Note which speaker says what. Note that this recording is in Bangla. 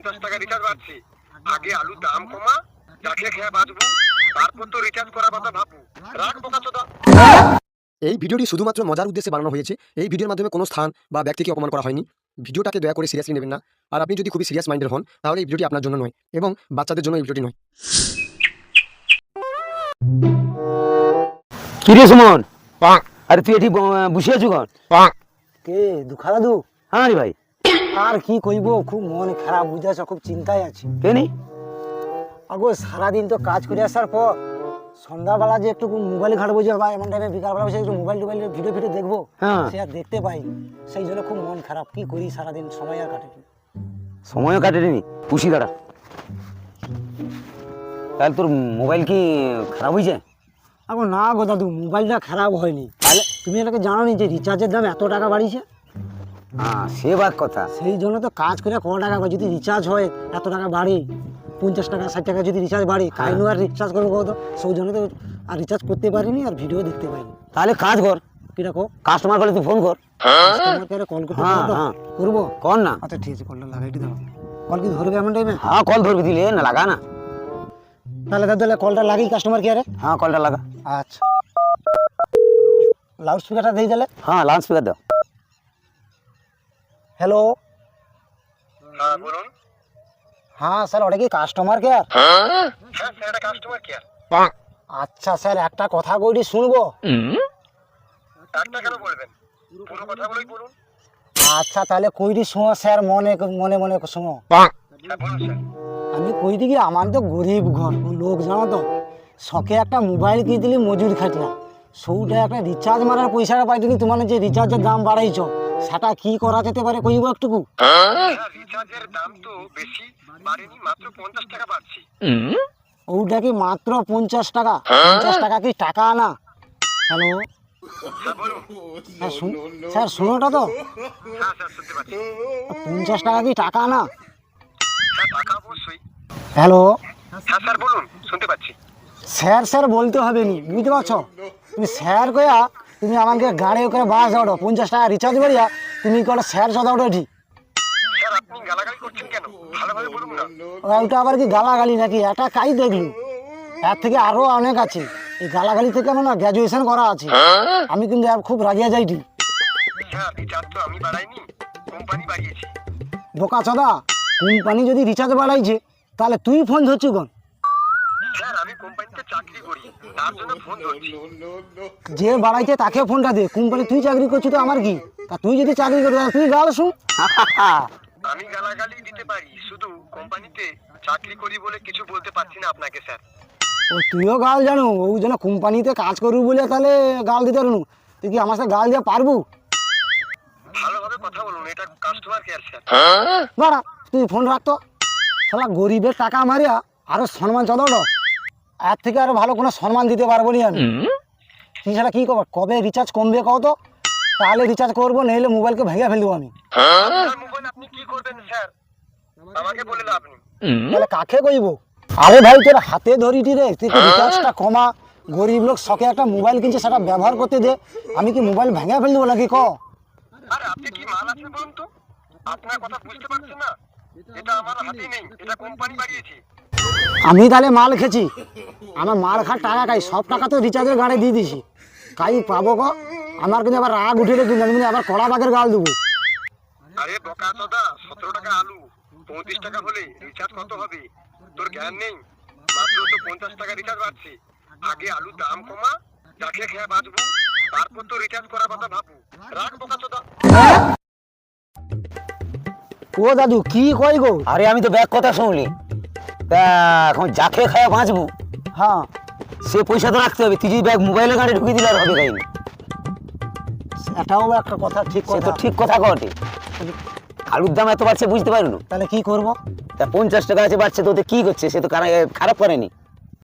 Speaker 1: টাকা রিচার্জ বাড়ছে, আগে আলুর দাম কমা, যাকে খেয়ে বাঁচবো, তারপর তো রিচার্জ করার কথা ভাববো। রাখ বোকাচোদা।
Speaker 2: এই ভিডিওটি শুধুমাত্র মজার উদ্দেশ্যে বানানো হয়েছে। এই ভিডিওর মাধ্যমে কোনো স্থান বা ব্যক্তিকে অপমান করা হয়নি। ভিডিওটাকে দয়া করে সিরিয়াসলি নেবেন না। আর আপনি যদি খুবই সিরিয়াস মাইন্ডের হন তাহলে এই ভিডিওটি আপনার জন্য নয়, এবং বাচ্চাদের জন্য এই ভিডিওটি নয়।
Speaker 3: কিরে সুমন, আরে তুই এটি বসে আছো কন?
Speaker 4: কে দুঃখা দাদু?
Speaker 3: হ্যাঁ রে ভাই।
Speaker 4: আর কি কইব, খুব মন খারাপ, বুঝাছ, খুব চিন্তায় আছি।
Speaker 3: কেনি?
Speaker 4: আগো সারাদিন তো কাজ করে আসার পর সন্ধ্যাবেলা যে একটু মোবাইল ঘাঁটবো, যে বা এমন টাইমে বিকালবেলা বসে একটু মোবাইল ভিডিও দেখবো,
Speaker 3: হ্যাঁ।
Speaker 4: সে আর দেখতে পাই, সেই জন্য খুব মন খারাপ। কি করি, সারাদিন সময় আর কাটে না।
Speaker 3: সময়ও কাটেনি, পুষি দাঁড়া। তাহলে তোর মোবাইল কি খারাপ হয়েছে?
Speaker 4: আগো না গো দাদু, মোবাইলটা খারাপ হয়নি। তাহলে তুমি এটাকে জানো নি যে রিচার্জের দাম এত টাকা বাড়িয়েছে?
Speaker 3: হ্যাঁ, সে বাক কথা।
Speaker 4: সেই জন্য তো কাজ করে ক টাকা করে, যদি রিচার্জ হয় এত টাকা বাড়ে, 50 টাকা 60 টাকা যদি রিচার্জ বাড়ে, কাইনু আর রিচার্জ করবো কত? সেই জন্য তো আর রিচার্জ করতে পারিনি, আর ভিডিও দেখতে পাইনি।
Speaker 3: তাহলে কাজ কর,
Speaker 4: কিরকম
Speaker 3: কাস্টমার করলে তুই ফোন কর।
Speaker 4: কাস্টমার কেয়ারে কল করতে
Speaker 3: হ্যাঁ,
Speaker 4: পারবো?
Speaker 3: হ্যাঁ।
Speaker 4: করবো?
Speaker 3: কর না।
Speaker 4: আচ্ছা ঠিক আছে, কলটা লাগাই দাও। কল কি ধরবে এমন টাইমে?
Speaker 3: হ্যাঁ, কল ধরবি, দিলে না লাগা না।
Speaker 4: তাহলে দাদু কলটা লাগি কাস্টমার কেয়ারে।
Speaker 3: হ্যাঁ, কলটা লাগা।
Speaker 4: আচ্ছা, লাউড স্পিকারটা দিয়ে দিলে।
Speaker 3: হ্যাঁ, লাউড স্পিকার দাও।
Speaker 4: হ্যালো,
Speaker 1: হ্যাঁ বলুন।
Speaker 4: হ্যাঁ স্যার, ওটা কি কাস্টমার কেয়ার?
Speaker 1: হ্যাঁ স্যার, এটা কাস্টমার কেয়ার।
Speaker 4: আচ্ছা স্যার, একটা কথা কইটি শুনবো?
Speaker 1: একটা কেন বলবেন, পুরো কথাগুলোই বলুন।
Speaker 4: আচ্ছা তাহলে কইটি শোনো স্যার, মনে মনে মনে শোনো।
Speaker 1: হ্যাঁ বলুন স্যার।
Speaker 4: আমি কই দিকে, আমার তো গরিব ঘর লোক, জানো তো, শখে একটা মোবাইল কিনে দিলি, মজুর খাটিয়া, সৌটা একটা রিচার্জ মারার পয়সাটা পাইনি। তোমার যে রিচার্জের দাম বাড়াইছ, সেটা কি করা যেতে পারে কইব একটুকু?
Speaker 1: রিচার্জের দাম তো বেশি বাড়েনি, মাত্র 50 টাকা বাড়ছে।
Speaker 4: ওটা কি মাত্র 50 টাকা? 50 টাকা কি টাকা না? হ্যালো
Speaker 1: হ্যাঁ বলুন।
Speaker 4: স্যার শোনোটা তো,
Speaker 1: হ্যাঁ স্যার, শুনতে পাচ্ছি।
Speaker 4: 50 টাকা কি টাকা না?
Speaker 1: হ্যাঁ, টাকা অবশ্যই।
Speaker 4: হ্যালো
Speaker 1: হ্যাঁ স্যার বলুন, শুনতে পাচ্ছি।
Speaker 4: স্যার, স্যার বলতে হবে নি, বুঝতে পারছো? তুমি স্যার কয়া, তুমি আমাকে গাড়ি করে বাস দাও, 50 টাকা রিচার্জ করিয়া তুমি কটা স্যার সদা ওটা ঠিক।
Speaker 1: স্যার আপনি গালাগালি করছেন কেন, ভালোভাবে বলুন না।
Speaker 4: ওটা আবার কি গালাগালি নাকি? এটা কাই দেখলু, এর থেকে আরো অনেক আছে। এই গালাগালি থেকে আমার না গ্র্যাজুয়েশন করা আছে। আমি কিন্তু আর খুব রাগিয়া যাইটি।
Speaker 1: স্যার রিচার্জ তো আমি বাড়াইনি, কোম্পানি বাড়িয়েছে।
Speaker 4: বোকা চোদা, কোম্পানি যদি রিচার্জ বাড়াইছে, তাহলে তুই ফোন ধরছু কোন?
Speaker 1: স্যার আমি কোম্পানিতে চাকরি করি, তার জন্য ফোন ধরছি।
Speaker 4: যে বাড়াইছে তাকে ফোনটা দে। কোম্পানি তুই চাকরি করছিস তো আমার কি? তা তুই যদি চাকরি করিস তুই গাল শুন।
Speaker 1: আমি গালাগালি দিতে পারি, শুধু কোম্পানিতে চাকরি করি বলে কিছু বলতে পারছি না আপনাকে স্যার।
Speaker 4: ও তুইও গাল জানো, ও যেন কোম্পানিতে কাজ করবি বলে তাহলে গাল দিতে পারবো। তুই কি আমার সাথে গাল দিয়ে পারবো?
Speaker 1: ভালোভাবে কথা বলুন, এটা কাস্টমার কেয়ার স্যার।
Speaker 4: বাড়া, তুই ফোন রাখতো। শালা গরিবের টাকা মারিয়া আরো সম্মান চলো, এর থেকে আরো ভালো কোনো সম্মান দিতে পারবো নি আমি। তুই শালা কি করবো, কবে রিচার্জ কমবে কও তো, তাহলে রিচার্জ করবো, নইলে মোবাইলকে ভেঙে ফেলবো আমি।
Speaker 1: আপনার মোবাইল আপনি কি করবেন স্যার, আমাকে বলে না আপনি।
Speaker 4: তাহলে কাকে কইব? আরে ভাই, তোর হাতে ধরিটি রে, তুই রিচার্জটা কমা। গরিব লোক শখে একটা মোবাইল কিনছে, সেটা ব্যবহার করতে দে। আমি কি মোবাইল ভেঙে ফেল দেবো নাকি ক?
Speaker 1: আরে আপনি কি মাল আছে বলুন তো, আপনার কথা বুঝতে পারছেন না। এটা আমার হাতে নেই, এটা কোম্পানি বাড়িয়েছে।
Speaker 4: আমি তাহলে মাল খেছি, আমার মাল খাওয়ার টাকা খাই, সব টাকা তো রিচার্জের গাড়ি দিয়ে দিছি। কাই পাবো ক? আমার কিন্তু আবার রাগ উঠে কিন্তু আমি কিন্তু আবার কড়া বাগের গাল দেবো।
Speaker 1: আরে বোকা চোদা, 17 টাকা আলু, 35 টাকা হলে রিচার্জ কত হবে তোর জ্ঞান নেই? মাত্র তো 50 টাকা রিচার্জ বাড়ছে, আগে আলুর দাম কমা, যাকে খেয়ে বাঁচবো, তারপর তো রিচার্জ করার কথা ভাববো। রাখ বোকা চোদা।
Speaker 4: ও দাদু কি কই গো?
Speaker 3: আরে আমি তো ব্যাগ কথা শুনলি, তা এখন যাকে খায় বাঁচবো,
Speaker 4: হ্যাঁ,
Speaker 3: সে পয়সা তো রাখতে হবে। তুই যদি ব্যাগ মোবাইলে গাড়ি ঢুকিয়ে দিলে আর হবে কাহিনি।
Speaker 4: এটাও একটা কথা, ঠিক
Speaker 3: সে তো
Speaker 4: কথা।
Speaker 3: ঠিক কথা কটে। আলুর দাম এত বাড়ছে বুঝতে পারুন,
Speaker 4: তাহলে কি করবো?
Speaker 3: তা 50 টাকা আছে বাড়ছে, তো ওতে কি করছে? সে তো খারাপ করেনি।